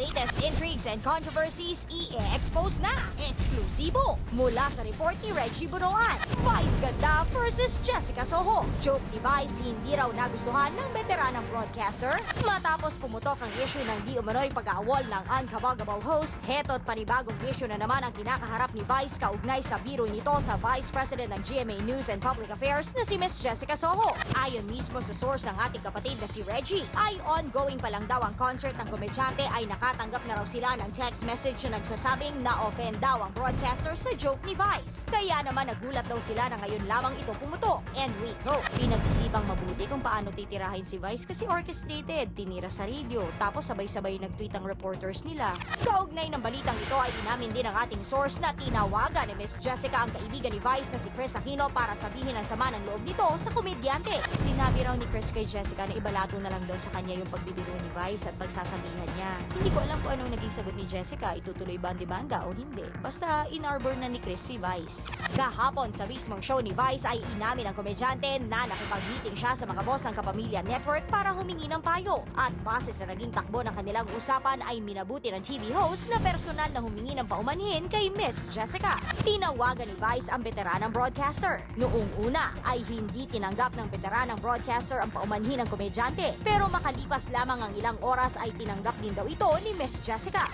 latest intrigues and controversies i-expose na. Eksklusibo mula sa report ni Reggie Bunoan. Vice ganda versus Jessica Soho. Joke ni Vice hindi raw nagustuhan ng veteranang broadcaster. Matapos pumutok ang issue ng di umano'y pag-aawol ng unkabagable host, heto't panibagong issue na naman ang kinakaharap ni Vice kaugnay sa biro nito sa Vice President ng GMA News and Public Affairs na si Miss Jessica Soho. Ayon mismo sa source ng ating kapatid na si Reggie, ay ongoing pa lang daw ang concert ng komedyante ay nakatanggap na raw sila ng text message na nagsasabing na-offend daw ang broadcaster sa joke ni Vice. Kaya naman nagulat daw sila na ngayon lamang ito pumutok. And we hope pinag-isipang mabuti kung paano titirahin si Vice kasi orchestrated, tinira sa radio, tapos sabay-sabay nag-tweet ang reporters nila. Kaugnay ng balitang ito ay inamin din ng ating source na tinawagan ni Miss Jessica ang kaibigan ni Vice na si Chris Aquino para sabihin ang sama ng loob nito sa komedyante. Sinabi raw ni Chris kay Jessica na ibalato na lang daw sa kanya yung pagbibiro ni Vice at pagsasabihan niya. Hindi ko alam kung anong naging sagot ni Jessica, itutuloy ba ang demanda o hindi. Basta inarbor na ni Chris si Vice. Kahapon sa mismong show ni Vice ay inamin ang komedyante na nakipag-meeting siya sa mga boss ng Kapamilya Network para humingi ng payo. At base sa naging takbo ng kanilang usapan ay minabuti ng TV host na personal na humingi ng paumanhin kay Miss Jessica. Tinawagan ni Vice ang veteranang broadcaster. Noong una ay hindi tinanggap ng veteranang broadcaster ang paumanhin ng komedyante, pero makalipas lamang ang ilang oras ay tinanggap din daw ito ni Miss Jessica.